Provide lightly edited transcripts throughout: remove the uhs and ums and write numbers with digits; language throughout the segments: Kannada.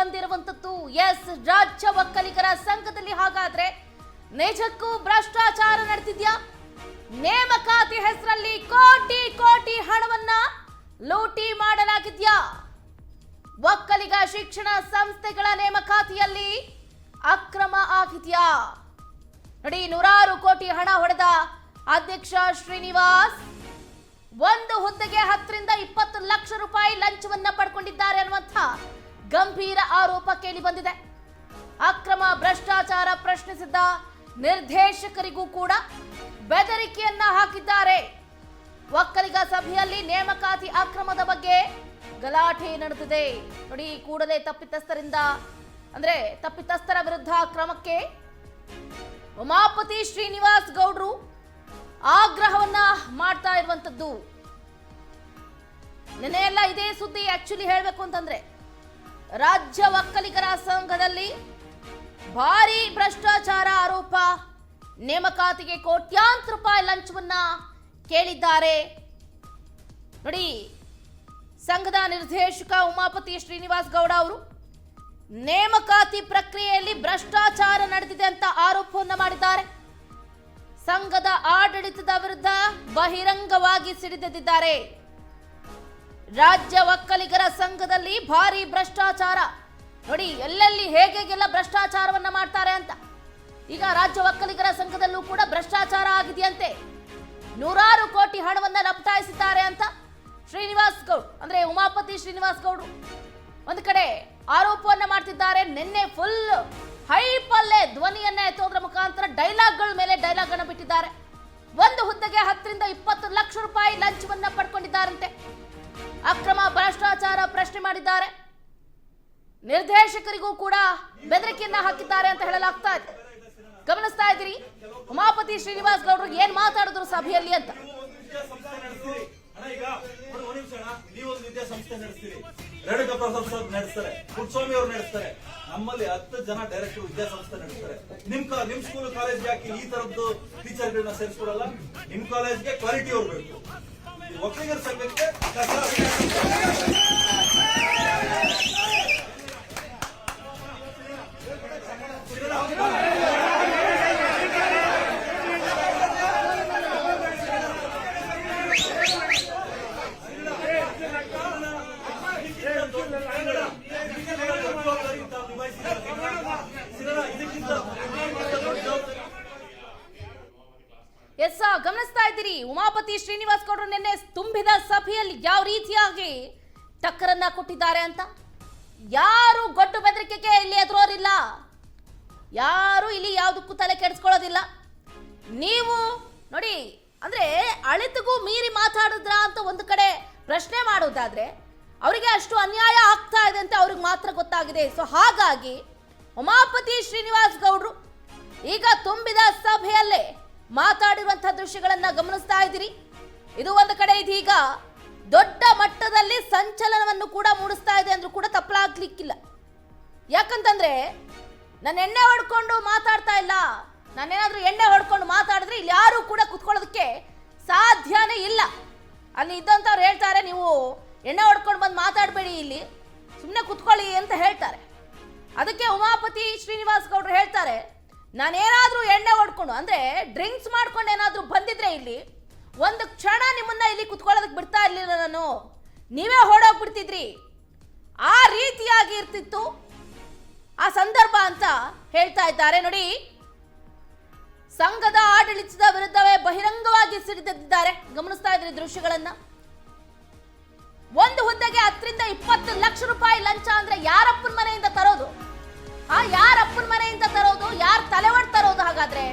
ಬಂದಿರುವಂತದ್ದು. ಎಸ್, ರಾಜ್ಯ ಒಕ್ಕಲಿಗರ ಸಂಘದಲ್ಲಿ ಹಾಗಾದ್ರೆ ನಿಜಕ್ಕೂ ಭ್ರಷ್ಟಾಚಾರ ನಡೆದಿದ್ಯಾ? ನೇಮಕಾತಿ ಹೆಸರಲ್ಲಿ ಕೋಟಿ ಕೋಟಿ ಹಣವನ್ನ ಲೂಟಿ ಮಾಡಲಾಗಿದ್ಯಾ? ಒಕ್ಕಲಿಗ ಶಿಕ್ಷಣ ಸಂಸ್ಥೆಗಳ ನೇಮಕಾತಿಯಲ್ಲಿ ಅಕ್ರಮ ಆಗಿದ್ಯಾ? ನೋಡಿ, ನೂರಾರು ಕೋಟಿ ಹಣ ಹೊಡೆದ ಅಧ್ಯಕ್ಷ ಶ್ರೀನಿವಾಸ್ ಒಂದು ಹುದ್ದೆಗೆ 10 ರಿಂದ 20 ಲಕ್ಷ ರೂಪಾಯಿ ಲಂಚವನ್ನ ಪಡ್ಕೊಂಡಿದ್ದಾರೆ ಅನ್ನುವಂಥ ಗಂಭೀರ ಆರೋಪ ಕೇಳಿ ಬಂದಿದೆ. ಅಕ್ರಮ ಭ್ರಷ್ಟಾಚಾರ ಪ್ರಶ್ನಿಸಿದ್ದ ನಿರ್ದೇಶಕರಿಗೂ ಕೂಡ ಬೆದರಿಕೆಯನ್ನ ಹಾಕಿದ್ದಾರೆ. ಒಕ್ಕಲಿಗ ಸಭೆಯಲ್ಲಿ ನೇಮಕಾತಿ ಅಕ್ರಮದ ಬಗ್ಗೆ ಗಲಾಟೆ ನಡೆದಿದೆ. ನೋಡಿ, ಕೂಡಲೇ ತಪ್ಪಿತಸ್ಥರ ವಿರುದ್ಧ ಕ್ರಮಕ್ಕೆ ಉಮಾಪತಿ ಶ್ರೀನಿವಾಸ್ ಗೌಡ್ರು ಆಗ್ರಹವನ್ನ ಮಾಡ್ತಾ ಇರುವಂತದ್ದು. ನೆನೆಯೆಲ್ಲ ಇದೇ ಸುದ್ದಿ. ಆಕ್ಚುಲಿ ಹೇಳಬೇಕು ಅಂತಂದ್ರೆ ರಾಜ್ಯ ಒಕ್ಕಲಿಗರ ಸಂಘದಲ್ಲಿ ಭಾರಿ ಭ್ರಷ್ಟಾಚಾರ ಆರೋಪ, ನೇಮಕಾತಿಗೆ ಕೋಟ್ಯಾಂತರ ರೂಪಾಯಿ ಲಂಚವನ್ನ ಕೇಳಿದ್ದಾರೆ. ನೋಡಿ, ಸಂಘದ ನಿರ್ದೇಶಕ ಉಮಾಪತಿ ಶ್ರೀನಿವಾಸ್ ಗೌಡ ಅವರು ನೇಮಕಾತಿ ಪ್ರಕ್ರಿಯೆಯಲ್ಲಿ ಭ್ರಷ್ಟಾಚಾರ ನಡೆದಿದೆ ಅಂತ ಆರೋಪವನ್ನ ಮಾಡಿದ್ದಾರೆ. ಸಂಘದ ಆಡಳಿತದ ವಿರುದ್ಧ ಬಹಿರಂಗವಾಗಿ ಸಿಡಿದೆದ್ದಿದ್ದಾರೆ. ರಾಜ್ಯ ಒಕ್ಕಲಿಗರ ಸಂಘದಲ್ಲಿ ಭಾರಿ ಭ್ರಷ್ಟಾಚಾರ. ನೋಡಿ, ಎಲ್ಲೆಲ್ಲಿ ಹೇಗೆಲ್ಲ ಭ್ರಷ್ಟಾಚಾರವನ್ನ ಮಾಡ್ತಾರೆ ಅಂತ. ಈಗ ರಾಜ್ಯ ಒಕ್ಕಲಿಗರ ಸಂಘದಲ್ಲೂ ಕೂಡ ಭ್ರಷ್ಟಾಚಾರ ಆಗಿದೆಯಂತೆ. ನೂರಾರು ಕೋಟಿ ಹಣವನ್ನ ಲಪಟಾಯಿಸಿದ್ದಾರೆ ಅಂತ ಶ್ರೀನಿವಾಸ್ ಗೌಡ್ ಅಂದ್ರೆ ಉಮಾಪತಿ ಶ್ರೀನಿವಾಸ್ ಗೌಡ್ರು ಒಂದು ಕಡೆ ಆರೋಪವನ್ನ ಮಾಡ್ತಿದ್ದಾರೆ. ನಿನ್ನೆ ಫುಲ್ ಹೈಪಲ್ಲೇ ಧ್ವನಿಯನ್ನ ಎತ್ತೋದ್ರ ಮುಖಾಂತರ ಡೈಲಾಗ್ಗಳ ಮೇಲೆ ಡೈಲಾಗ್ ಅನ್ನು ಬಿಟ್ಟಿದ್ದಾರೆ. ಒಂದು ಹುದ್ದೆಗೆ 10 ರಿಂದ 20 ಲಕ್ಷ ರೂಪಾಯಿ ಲಂಚವನ್ನ ಪಡ್ಕೊಂಡಿದ್ದಾರಂತೆ. ಅಕ್ರಮ ಭ್ರಷ್ಟಾಚಾರ ಪ್ರಶ್ನೆ ಮಾಡಿದ್ದಾರೆ. ನಿರ್ದೇಶಕರಿಗೂ ಕೂಡ ಬೆದರಿಕೆಯನ್ನ ಹಾಕಿದ್ದಾರೆ ಅಂತ ಹೇಳಲಾಗ್ತಾ ಇದೆ. ಗಮನಿಸ್ತಾ ಇದ್ದೀರಿ ಉಮಾಪತಿ ಶ್ರೀನಿವಾಸ್ ಗೌಡ್ರು ಏನ್ ಮಾತಾಡಿದ್ರು ಸಭೆಯಲ್ಲಿ ಅಂತ. ನೀವೊಂದು ವಿದ್ಯಾಸಂಸ್ಥೆ ನಡೆಸ್ತೀರಿ, ರೇಣುಕಾ ಪ್ರಸಾದ್ ಸರ್ ನಡೆಸ್ತಾರೆ, ಪುಟ್ಟಸ್ವಾಮಿ ಅವರು ನಡೆಸ್ತಾರೆ, ನಮ್ಮಲ್ಲಿ 10 ಜನ ಡೈರೆಕ್ಟರ್ ವಿದ್ಯಾಸಂಸ್ಥೆ ನಡೆಸ್ತಾರೆ. ನಿಮ್ ಸ್ಕೂಲ್ ಕಾಲೇಜ್ ಯಾಕೆ ಈ ತರದ್ದು ಟೀಚರ್ಗಳನ್ನ ಸೇರಿಸ್ಕೊಡಲ್ಲ? ನಿಮ್ ಕಾಲೇಜ್ಗೆ ಕ್ವಾಲಿಟಿ ಅವ್ರು ಬೇಕು. ಒಕ್ಕಲಿಗರ ಸಂಘಕ್ಕೆ ಎಸ್, ಗಮನಿಸ್ತಾ ಇದ್ದೀರಿ ಉಮಾಪತಿ ಶ್ರೀನಿವಾಸ್ ಗೌಡ್ರು ನಿನ್ನೆ ತುಂಬಿದ ಸಭೆಯಲ್ಲಿ ಯಾವ ರೀತಿಯಾಗಿ ಟಕ್ಕರನ್ನ ಕೊಟ್ಟಿದ್ದಾರೆ ಅಂತ. ಯಾರು ಗೊಡ್ಡು ಬೆದರಿಕೆಗೆ ಇಲ್ಲಿ ಎದುರೋರಿಲ್ಲ, ಯಾರು ಇಲ್ಲಿ ಯಾವುದಕ್ಕೂ ತಲೆ ಕೆಡಿಸ್ಕೊಳ್ಳೋದಿಲ್ಲ. ನೀವು ನೋಡಿ, ಅಂದ್ರೆ ಅಳಿತಿಗೂ ಮೀರಿ ಮಾತಾಡಿದ್ರ ಅಂತ ಒಂದು ಕಡೆ ಪ್ರಶ್ನೆ ಮಾಡೋದಾದ್ರೆ ಅವರಿಗೆ ಅಷ್ಟು ಅನ್ಯಾಯ ಆಗ್ತಾ ಇದೆ ಅಂತ ಅವ್ರಿಗೆ ಮಾತ್ರ ಗೊತ್ತಾಗಿದೆ. ಸೊ ಹಾಗಾಗಿ ಉಮಾಪತಿ ಶ್ರೀನಿವಾಸ್ ಗೌಡ್ರು ಈಗ ತುಂಬಿದ ಸಭೆಯಲ್ಲೇ ಮಾತಾಡಿರುವಂತಹ ದೃಶ್ಯಗಳನ್ನ ಗಮನಿಸ್ತಾ ಇದ್ದೀರಿ. ಇದು ಒಂದು ಕಡೆ ಇದೀಗ ದೊಡ್ಡ ಮಟ್ಟದಲ್ಲಿ ಸಂಚಲನವನ್ನು ಕೂಡ ಮೂಡಿಸ್ತಾ ಇದೆ ಅಂದ್ರೂ ಕೂಡ ತಪ್ಪಲಾಗ್ಲಿಕ್ಕಿಲ್ಲ. ಯಾಕಂತಂದ್ರೆ ನಾನು ಎಣ್ಣೆ ಹೊಡ್ಕೊಂಡು ಮಾತಾಡ್ತಾ ಇಲ್ಲ. ನಾನೇನಾದ್ರೂ ಎಣ್ಣೆ ಹೊಡ್ಕೊಂಡು ಮಾತಾಡಿದ್ರೆ ಇಲ್ಲಿ ಯಾರು ಕೂಡ ಕುತ್ಕೊಳ್ಳೋದಕ್ಕೆ ಸಾಧ್ಯನೇ ಇಲ್ಲ. ಅಲ್ಲಿ ಇದ್ದಂಥವ್ರು ಹೇಳ್ತಾರೆ, ನೀವು ಎಣ್ಣೆ ಹೊಡ್ಕೊಂಡು ಬಂದು ಮಾತಾಡಬೇಡಿ, ಇಲ್ಲಿ ಸುಮ್ಮನೆ ಕುತ್ಕೊಳ್ಳಿ ಅಂತ ಹೇಳ್ತಾರೆ. ಅದಕ್ಕೆ ಉಮಾಪತಿ ಶ್ರೀನಿವಾಸ್ ಗೌಡ್ರು ಹೇಳ್ತಾರೆ, ನಾನೇನಾದ್ರೂ ಎಣ್ಣೆ ಹೊಡ್ಕೊಂಡು ಅಂದ್ರೆ ಡ್ರಿಂಕ್ಸ್ ಮಾಡ್ಕೊಂಡು ಏನಾದ್ರೂ ಬಂದಿದ್ರೆ ಇಲ್ಲಿ ಒಂದು ಕ್ಷಣ ನಿಮ್ಮನ್ನ ಇಲ್ಲಿ ಕುತ್ಕೊಳ್ಳೋದಕ್ಕೆ ಬಿಡ್ತಾ ಇರ್ಲಿಲ್ಲ, ನಾನು ನೀವೇ ಹೊಡೋಗ್ಬಿಡ್ತಿದ್ರಿ, ಆ ರೀತಿಯಾಗಿ ಇರ್ತಿತ್ತು ಆ ಸಂದರ್ಭ ಅಂತ ಹೇಳ್ತಾ ಇದ್ದಾರೆ. ನೋಡಿ, ಸಂಘದ ಆಡಳಿತದ ವಿರುದ್ಧವೇ ಬಹಿರಂಗವಾಗಿ ಸಿಡಿದಿದ್ದಾರೆ. ಗಮನಿಸ್ತಾ ಇದ್ರಿ ದೃಶ್ಯಗಳನ್ನ. ಒಂದು ಹುದ್ದೆಗೆ 10 ರಿಂದ 20 ಲಕ್ಷ ರೂಪಾಯಿ ಲಂಚ ಅಂದ್ರೆ ಯಾರಪ್ಪನ ಮನೆಯಿಂದ ತರೋದು? ಯಾರಪ್ಪನ ಮನೆಯಿಂದ ತರೋದು? ಯಾರು ತಲೆ ಒಡ್ ತರೋದು? ಹಾಗಾದ್ರೆ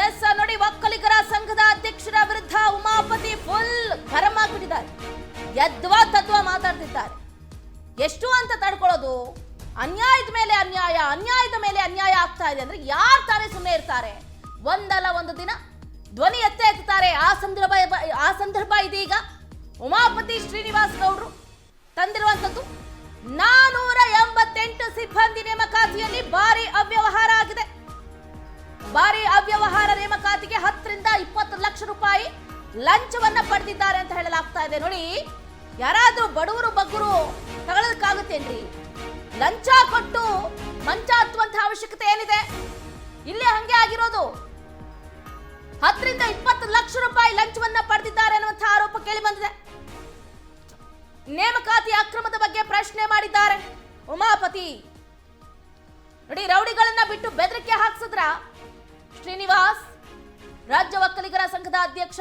ಎಸ್, ನೋಡಿ, ಒಕ್ಕಲಿಗರ ಸಂಘದ ಅಧ್ಯಕ್ಷರ ವಿರುದ್ಧ ಉಮಾಪತಿ ಫುಲ್ ಗರಂ ಆಗ್ಬಿಟ್ಟಿದ್ದಾರೆ. ಯದ್ವಾ ತದ್ವಾ ಮಾತಾಡ್ತಿದ್ದಾರೆ. ಎಷ್ಟು ಅಂತ ತಡ್ಕೊಳ್ಳೋದು? ಅನ್ಯಾಯದ ಮೇಲೆ ಅನ್ಯಾಯ, ಅನ್ಯಾಯದ ಮೇಲೆ ಅನ್ಯಾಯ ಆಗ್ತಾ ಇದೆ ಅಂದ್ರೆ ಯಾರು ತಾನೇ ಸುಮ್ಮನೆ ಇರ್ತಾರೆ? ಒಂದಲ್ಲ ಒಂದು ದಿನ ಧ್ವನಿ ಎತ್ತುತ್ತಾರೆ. ಆ ಸಂದರ್ಭ ಇದೀಗ ಉಮಾಪತಿ ಶ್ರೀನಿವಾಸ್ ಗೌಡ್ರು ತಂದಿರುವಂತದ್ದು. 487 28 ಸಿಬ್ಬಂದಿ ನೇಮಕಾತಿಯಲ್ಲಿ ಭಾರಿ ಅವ್ಯವಹಾರ ಆಗಿದೆ. ಭಾರಿ ಅವ್ಯವಹಾರ ನೇಮಕಾತಿಗೆ 10 ರಿಂದ 20 ಲಕ್ಷ ರೂಪಾಯಿ ಲಂಚವನ್ನ ಪಡೆದಿದ್ದಾರೆ ಅಂತ ಹೇಳಲಾಗ್ತಾ ಇದೆ. ನೋಡಿ, ಯಾರಾದ್ರೂ ಬಡವರು ಬಗ್ಗರು ತಗೊಳ್ಳೋದಕ್ಕಾಗುತ್ತೇನ್ರಿ? ಲಂಚ ಕೊಟ್ಟು ಮಂಚ ಹತ್ತುವಂತಹ ಅವಶ್ಯಕತೆ ಏನಿದೆ? ಇಲ್ಲೇ ಹಂಗೆ ಆಗಿರೋದು. 10 ರಿಂದ 20 ಲಕ್ಷ ರೂಪಾಯಿ ಲಂಚವನ್ನ ಪಡೆದಿದ್ದಾರೆ ಅನ್ನುವಂತಹ ಆರೋಪ ಕೇಳಿ ಬಂದಿದೆ. ನೇಮಕಾತಿ ಅಕ್ರಮದ ಬಗ್ಗೆ ಪ್ರಶ್ನೆ ಮಾಡಿದ್ದಾರೆ ಉಮಾಪತಿ. ನೋಡಿ, ರೌಡಿಗಳನ್ನ ಬಿಟ್ಟು ಬೆದರಿಕೆ ಹಾಕ್ಸಿದ್ರ ಶ್ರೀನಿವಾಸ್. ರಾಜ್ಯ ಒಕ್ಕಲಿಗರ ಸಂಘದ ಅಧ್ಯಕ್ಷ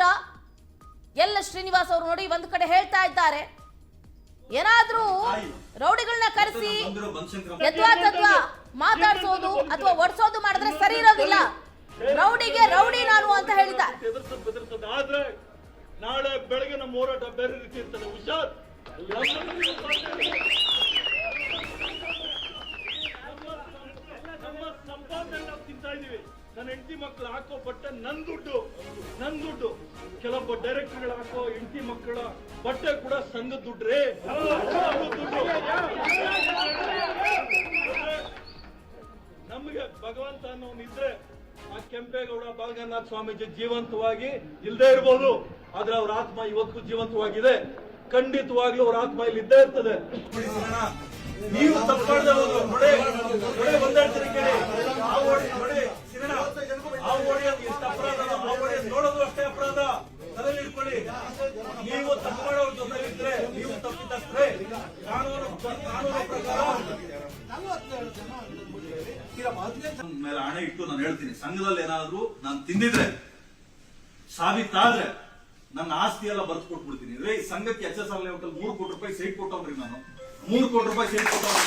ಎಲ್ ಶ್ರೀನಿವಾಸ್ ಅವರು ನೋಡಿ ಒಂದು ಕಡೆ ಹೇಳ್ತಾ ಇದ್ದಾರೆ, ಏನಾದ್ರೂ ರೌಡಿಗಳನ್ನ ಕರೆಸಿ ಯಥಾತಥಾ ಮಾತಾಡ್ಸೋದು ಅಥವಾ ಒಡ್ಸೋದು ಮಾಡಿದ್ರೆ ಸರಿ ಇರೋದಿಲ್ಲ. ರೌಡಿಗೆ ರೌಡಿ ನಾನು ಅಂತ ಹೇಳಿದ್ದಾರೆ. ಆದ್ರೆ ನಾಳೆ ಬೆಳಗ್ಗೆ ನಮ್ಮ ಹೋರಾಟ ಬೇರೆ ರೀತಿ ಇರ್ತದೆ. ಹುಷಾರ್. ನಮ್ಮ ಸಂಪಾದನೆ ನಾವು ತಿಂತಾ ಇದೀವಿ. ನನ್ನ ಹೆಂಡತಿ ಮಕ್ಕಳು ಹಾಕೋ ಬಟ್ಟೆ ನನ್ ದುಡ್ಡು. ಕೆಲವೊಬ್ಬ ಡೈರೆಕ್ಟರ್ಗಳು ಹಾಕೋ ಹೆಂಡತಿ ಮಕ್ಕಳ ಬಟ್ಟೆ ಕೂಡ ಸಂಘದ ದುಡ್ಡ್ರೆ. ನಮ್ಗೆ ಭಗವಂತ ಅನ್ನೋನಿದ್ರೆ ಆ ಕೆಂಪೇಗೌಡ ಬಾಲಗಂಗಾಧರ ಸ್ವಾಮೀಜಿ ಜೀವಂತವಾಗಿ ಇಲ್ಲದೆ ಇರ್ಬೋದು, ಆದ್ರೆ ಅವ್ರ ಆತ್ಮ ಇವತ್ತು ಜೀವಂತವಾಗಿದೆ. ಖಂಡಿತವಾಗ್ಲೂ ಅವ್ರ ಆತ್ಮ ಇಲ್ಲಿ ಇದ್ದೇ ಇರ್ತದೆ. ನೀವು ತಪ್ಪಾಡ್ದೆ ಹೋದ್ರು ನೋಡಿ, ಒಂದೆರಡು ಕೇಳಿ. ಆ ಓಡಿಯೋದು ಎಷ್ಟು ಅಪರಾಧ, ಆ ಓಡಿಯೋದು ನೋಡೋದು ಅಷ್ಟೇ ಅಪರಾಧ. ತಲೆಯಲ್ಲಿ ಇಟ್ಕೊಳ್ಳಿ. ನೀವು ತಪ್ಪು ಮಾಡೋರ ಜೊತೆಲಿದ್ರೆ ನೀವು ತಪ್ಪಿದ್ದಷ್ಟೇ. ಕಾನೂನು ಪ್ರಕಾರ ಮೇಲೆ ಹಣ ಇಟ್ಟು ನಾನು ಹೇಳ್ತೀನಿ, ಸಂಘದಲ್ಲಿ ಏನಾದ್ರು ನಾನು ತಿಂದಿದ್ರೆ ಸಾಬೀತಾದ್ರೆ ನನ್ನ ಆಸ್ತಿ ಎಲ್ಲ ಬರ್ದು ಕೊಟ್ಬಿಡ್ತೀನಿ. ರೇ, ಸಂಘಕ್ಕೆ HSR ಲೆವೆಲ್ 3 ಕೋಟಿ ರೂಪಾಯಿ ಸೈಟ್ ಕೊಟ್ಟವ್ರಿ. ನಾನು 3 ಕೋಟಿ ರೂಪಾಯಿ ಸೈಟ್ ಕೊಟ್ಟವ್ರಿ.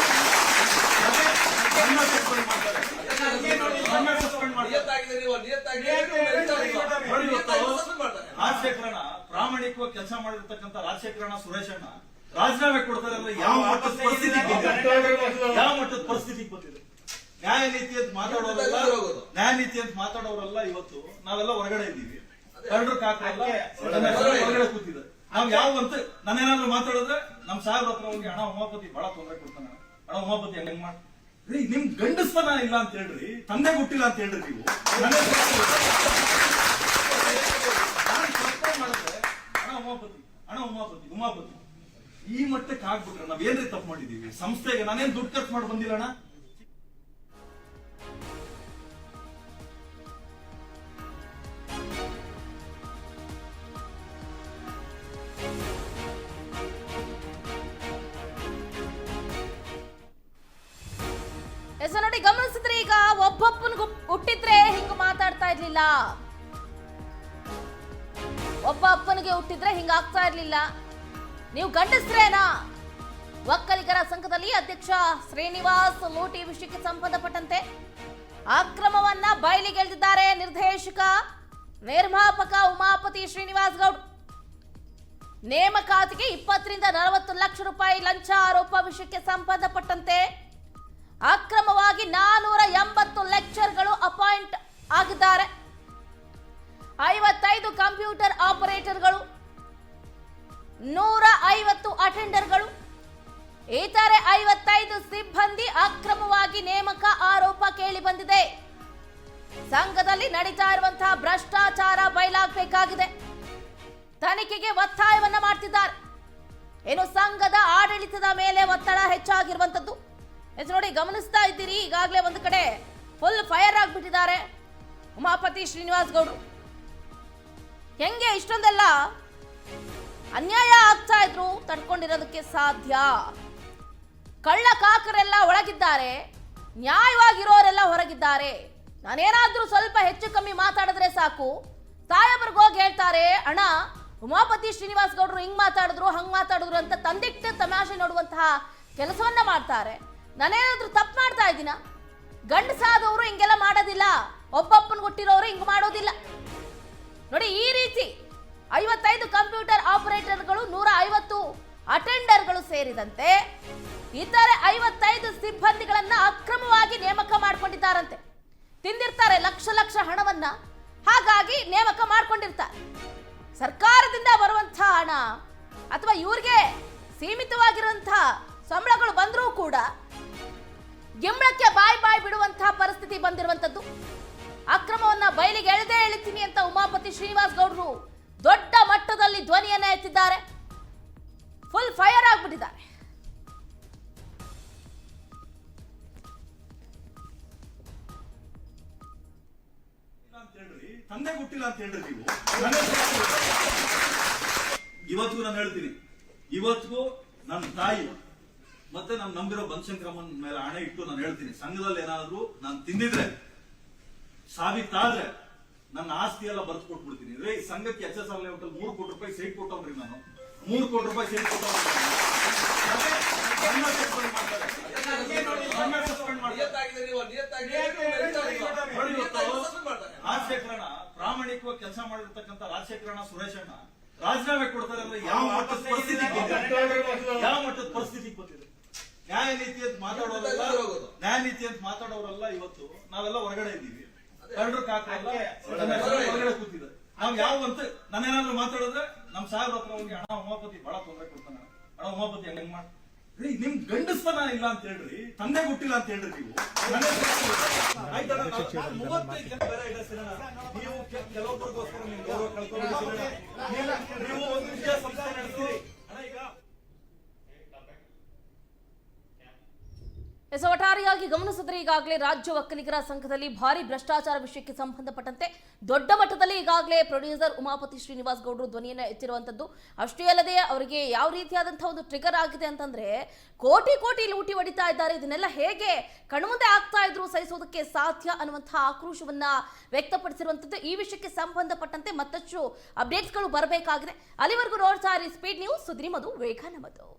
ರಾಜಶೇಖರಣ ಪ್ರಾಮಾಣಿಕವಾಗಿ ಕೆಲಸ ಮಾಡಿರ್ತಕ್ಕಂಥ ರಾಜಶೇಖರಣ ಸುರೇಶ್ ಅಣ್ಣ ರಾಜೀನಾಮೆ ಕೊಡ್ತಾರೆ ಅಂದ್ರೆ ಯಾವ ಮಟ್ಟದ ಪರಿಸ್ಥಿತಿಗೆ ಬಂದಿದೆ? ನ್ಯಾಯ ನೀತಿ ಅಂತ ಮಾತಾಡೋರೆಲ್ಲ ಇವತ್ತು ನಾವೆಲ್ಲ ಹೊರಗಡೆ ಇದ್ದೀವಿ. ಕಳ್ಳರು ಕಾಕರೆಲ್ಲ ಹೊರಗಡೆ ಕೂತಿದ್ದಾರೆ. ನಾವ್ ಯಾವ ಅಂತ ನಾನೇನಾದ್ರು ಮಾತಾಡಿದ್ರೆ ನಮ್ ಸಾಹೇಬ್ರ ಹತ್ರ ಹೋಗಿ ಅಣ್ಣ ಉಮಾಪತಿ ಬಹಳ ತೊಂದರೆ ಕೊಡ್ತಾನೆ, ಅಣ್ಣ ಉಮಾಪತಿ ಹೆಂಗ್ ಮಾಡಿ ನಿಮ್ ಗಂಡಸ್ತನ ಇಲ್ಲ ಅಂತ ಹೇಳ್ರಿ, ತಂದೆ ಕೊಟ್ಟಿಲ್ಲ ಅಂತ ಹೇಳ್ರಿ. ನೀವು ಮಾಡಿದ್ರೆ ಉಮಾಪತಿ ಈ ಮಟ್ಟಕ್ಕೆ ಆಗ್ಬಿಟ್ರೆ ನಾವ್ ಏನ್ರಿ ತಪ್ಪು ಮಾಡಿದೀವಿ? ಸಂಸ್ಥೆಗೆ ನಾನೇನ್ ದುಡ್ಡು ಖರ್ಚು ಮಾಡಿ ಬಂದಿಲ್ಲ ಅಣ್ಣ. ನೋಡಿ, ಗಮನಿಸಿದ್ರೆ ಈಗ ಒಬ್ಬೊಬ್ಬನಿಗೂ ಹುಟ್ಟಿದ್ರೆ ಹಿಂಗ ಮಾತಾಡ್ತಾ ಇರ್ಲಿಲ್ಲ. ಒಬ್ಬ ಅಪ್ಪನಿಗೆ ಹುಟ್ಟಿದ್ರೆ ಹಿಂಗ ಆಗ್ತಾ ಇರ್ಲಿಲ್ಲ. ನೀವು ಗಂಡಸ್ರೇನಾ? ಒಕ್ಕಲಿಗರ ಸಂಘದಲ್ಲಿ ಅಧ್ಯಕ್ಷ ಶ್ರೀನಿವಾಸ್ ಲೂಟಿ ವಿಷಯಕ್ಕೆ ಸಂಬಂಧಪಟ್ಟಂತೆ ಅಕ್ರಮವನ್ನ ಬಯಲಿಗೆಳೆದಿದ್ದಾರೆ ನಿರ್ದೇಶಕ ನಿರ್ಮಾಪಕ ಉಮಾಪತಿ ಶ್ರೀನಿವಾಸ್ ಗೌಡ್. ನೇಮಕಾತಿಗೆ 20 ರಿಂದ 40 ಲಕ್ಷ ರೂಪಾಯಿ ಲಂಚ ಆರೋಪ ವಿಷಯಕ್ಕೆ ಸಂಬಂಧಪಟ್ಟಂತೆ ಅಕ್ರಮವಾಗಿ 480 ಲೆಕ್ಚರ್ಗಳು ಅಪಾಯಿಂಟ್ ಆಗಿದ್ದಾರೆ. 55 ಕಂಪ್ಯೂಟರ್ ಆಪರೇಟರ್ಗಳು, 150 ಅಟೆಂಡರ್ಗಳು, ಇತರೆ 55 ಸಿಬ್ಬಂದಿ ಅಕ್ರಮವಾಗಿ ನೇಮಕ ಆರೋಪ ಕೇಳಿ ಬಂದಿದೆ. ಸಂಘದಲ್ಲಿ ನಡೀತಾ ಇರುವಂತಹ ಭ್ರಷ್ಟಾಚಾರ ಬಯಲಾಗಬೇಕಾಗಿದೆ. ತನಿಖೆಗೆ ಒತ್ತಾಯವನ್ನ ಮಾಡ್ತಿದ್ದಾರೆ. ಏನು ಸಂಘದ ಆಡಳಿತದ ಮೇಲೆ ಒತ್ತಡ ಹೆಚ್ಚಾಗಿರುವಂತದ್ದು ನೋಡಿ, ಗಮನಿಸ್ತಾ ಇದ್ದೀರಿ. ಈಗಾಗಲೇ ಒಂದು ಕಡೆ ಫುಲ್ ಫೈರ್ ಆಗ್ಬಿಟ್ಟಿದ್ದಾರೆ ಉಮಾಪತಿ ಶ್ರೀನಿವಾಸ್ ಗೌಡ್ರು. ಹೆಂಗೆ ಇಷ್ಟೊಂದೆಲ್ಲ ಅನ್ಯಾಯ ಆಗ್ತಾ ಇದ್ರು ತಡ್ಕೊಂಡಿರೋದಕ್ಕೆ ಸಾಧ್ಯ? ಕಳ್ಳ ಕಾಕರೆಲ್ಲ ಒಳಗಿದ್ದಾರೆ, ನ್ಯಾಯವಾಗಿರೋರೆಲ್ಲ ಹೊರಗಿದ್ದಾರೆ. ನಾನೇನಾದ್ರೂ ಸ್ವಲ್ಪ ಹೆಚ್ಚು ಕಮ್ಮಿ ಮಾತಾಡಿದ್ರೆ ಸಾಕು, ಸಾಹೇಬ್ರಿಗೆ ಹೋಗಿ ಹೇಳ್ತಾರೆ, ಅಣ್ಣ ಉಮಾಪತಿ ಶ್ರೀನಿವಾಸ್ ಗೌಡ್ರು ಹಿಂಗ್ ಮಾತಾಡಿದ್ರು ಹಂಗ್ ಮಾತಾಡಿದ್ರು ಅಂತ ತಂದಿಟ್ಟು ತಮಾಷೆ ನೋಡುವಂತಹ ಕೆಲಸವನ್ನ ಮಾಡ್ತಾರೆ. ನಾನೇನಾದ್ರೂ ತಪ್ಪು ಮಾಡ್ತಾ ಇದ್ದೀನ? ಗಂಡಸಾದವರು ಹಿಂಗೆಲ್ಲ ಮಾಡೋದಿಲ್ಲ, ಒಬ್ಬಪ್ಪನ್ ಹುಟ್ಟಿರೋರು ಹಿಂಗ್ ಮಾಡೋದಿಲ್ಲ. ನೋಡಿ, ಈ ರೀತಿ 55 ಕಂಪ್ಯೂಟರ್ ಆಪರೇಟರ್ಗಳು, 150 ಅಟೆಂಡರ್ಗಳು ಸೇರಿದಂತೆ ಇತರೆ 55 ಸಿಬ್ಬಂದಿಗಳನ್ನ ಅಕ್ರಮವಾಗಿ ನೇಮಕ ಮಾಡ್ಕೊಂಡಿದ್ದಾರಂತೆ. ತಿಂದಿರ್ತಾರೆ ಲಕ್ಷ ಹಣವನ್ನ, ಹಾಗಾಗಿ ನೇಮಕ ಮಾಡ್ಕೊಂಡಿರ್ತಾರೆ. ಸರ್ಕಾರದಿಂದ ಬರುವಂತಹ ಹಣ ಅಥವಾ ಇವ್ರಿಗೆ ಸೀಮಿತವಾಗಿರುವಂತಹ ಸಂಬಳಗಳು ಬಂದರೂ ಕೂಡ ಗಿಂಬಳಕ್ಕೆ ಬಾಯ್ ಬಿಡುವಂತಹ ಪರಿಸ್ಥಿತಿ ಬಂದಿರುವಂತದ್ದು. ಅಕ್ರಮವನ್ನ ಬಯಲಿಗೆ ಎಳಿತೀನಿ ಅಂತ ಉಮಾಪತಿ ಶ್ರೀನಿವಾಸ್ ಗೌಡ್ರು ದೊಡ್ಡ ಮಟ್ಟದಲ್ಲಿ ಧ್ವನಿಯನ್ನ ಎತ್ತಿದ್ದಾರೆ. Full fire ಆಗ್ಬಿಟ್ಟಿದ್ದಾರೆ. ತಂದೆ ಕೊಟ್ಟಿಲ್ಲ ಅಂತ ಹೇಳ್ರಿ ನೀವು. ಇವತ್ತಿಗೂ ನಾನು ಹೇಳ್ತೀನಿ, ಇವತ್ತಿಗೂ ನನ್ನ ತಾಯಿ ಮತ್ತೆ ನಾನು ನಂಬಿರೋ ಬನಶಂಕರಮ್ಮನ ಮೇಲೆ ಹಣೆ ಇಟ್ಟು ನಾನು ಹೇಳ್ತೀನಿ, ಸಂಘದಲ್ಲಿ ಏನಾದ್ರು ನಾನು ತಿಂದಿದ್ರೆ ಸಾಬೀತಾದ್ರೆ ನನ್ನ ಆಸ್ತಿ ಎಲ್ಲ ಬರ್ದು ಕೊಟ್ಬಿಡ್ತೀನಿ. ರೇ ಸಂಘಕ್ಕೆ HSR ಲೆವೆಲ್ 3 ಕೋಟಿ ರೂಪಾಯಿ ಸೈಟ್ ಕೊಟ್ಟವ್ರಿ ನಾನು. 3 ಕೋಟಿ ರೂಪಾಯಿ ಸೈಟ್ ಕೊಟ್ಟವ್ರಿ. ರಾಜಶೇಖರಣ ಪ್ರಾಮಾಣಿಕವಾಗಿ ಕೆಲಸ ಮಾಡಿರ್ತಕ್ಕಂಥ ರಾಜಶೇಖರಣ ಸುರೇಶ್ ಅಣ್ಣ ರಾಜೀನಾಮೆ ಕೊಡ್ತಾರೆ ಅಂದ್ರೆ ಯಾವ ಮಟ್ಟದ ಪರಿಸ್ಥಿತಿಗೆ ಬಂದಿದೆ. ನ್ಯಾಯ ನೀತಿ ಅಂತ ಮಾತಾಡೋರೆಲ್ಲ ಇವತ್ತು ನಾವೆಲ್ಲ ಹೊರಗಡೆ ಇದ್ದೀವಿ. ಕಳ್ಳರು ಕಾಕಲ್ಲ ಹೊರಗಡೆ ಕೂತಿದ್ದಾರೆ. ನಾವ್ ಯಾವ ಅಂತ ನಾನೇನಾದ್ರೂ ಮಾತಾಡಿದ್ರೆ ನಮ್ ಸಾಹೇಬ್ರ ಹತ್ರ ಹೋಗಿ ಹಣ ಉಮಾಪತಿ ಬಹಳ ತೊಂದರೆ ಕೊಡ್ತಾನೆ, ಹಣ ಉಮಾಪತಿ ಹೆಂಗ್ ಮಾಡಿ ನಿಮ್ ಗಂಡಸ್ತನ ಇಲ್ಲ ಅಂತ ಹೇಳ್ರಿ, ತಂದೆ ಕೊಟ್ಟಿಲ್ಲ ಅಂತ ಹೇಳ್ರಿ ನೀವು. ಆಯ್ತಲ್ಲ, 35 ಜನ ಬೇರೆ ಇಡಸಿರೋಣ. ನೀವು ಕೆಲವೊಬ್ಬರಿಗೋಸ್ಕರ ನೀವು ಗೌರವ ಕಳ್ಕೊಂಡಿದ್ದೀರ. ನೀವು ಒಂದು ವಿದ್ಯಾಸಂಸ್ಥೆ ನಡೆಸ್ತೀರಿ. ಒಟ್ಟಾರೆಯಾಗಿ ಗಮನಿಸಿದ್ರೆ ಈಗಾಗಲೇ ರಾಜ್ಯ ಒಕ್ಕಲಿಗರ ಸಂಘದಲ್ಲಿ ಭಾರಿ ಭ್ರಷ್ಟಾಚಾರ ವಿಷಯಕ್ಕೆ ಸಂಬಂಧಪಟ್ಟಂತೆ ದೊಡ್ಡ ಮಟ್ಟದಲ್ಲಿ ಈಗಾಗಲೇ ಪ್ರೊಡ್ಯೂಸರ್ ಉಮಾಪತಿ ಶ್ರೀನಿವಾಸ್ ಗೌಡರು ಧ್ವನಿಯನ್ನು ಎತ್ತಿರುವಂತದ್ದು. ಅಷ್ಟೇ ಅಲ್ಲದೆ ಅವರಿಗೆ ಯಾವ ರೀತಿಯಾದಂತಹ ಒಂದು ಟ್ರಿಗರ್ ಆಗಿದೆ ಅಂತಂದ್ರೆ ಕೋಟಿ ಲೂಟಿ ಹೊಡಿತಾ ಇದ್ದಾರೆ. ಇದನ್ನೆಲ್ಲ ಹೇಗೆ ಕಣ್ಮುಂದೆ ಆಗ್ತಾ ಇದ್ರು ಸಹಿಸೋದಕ್ಕೆ ಸಾಧ್ಯ ಅನ್ನುವಂತಹ ಆಕ್ರೋಶವನ್ನ ವ್ಯಕ್ತಪಡಿಸಿರುವಂತದ್ದು. ಈ ವಿಷಯಕ್ಕೆ ಸಂಬಂಧಪಟ್ಟಂತೆ ಮತ್ತಷ್ಟು ಅಪ್ಡೇಟ್ಸ್ಗಳು ಬರಬೇಕಾಗಿದೆ. ಅಲ್ಲಿವರೆಗೂ ನೋಡ್ತಾ ಇರಿ ಸ್ಪೀಡ್ ನ್ಯೂಸ್. ಸುದ್ದಿ ಮಧು, ವೇಗ ನಮ್ಮದು.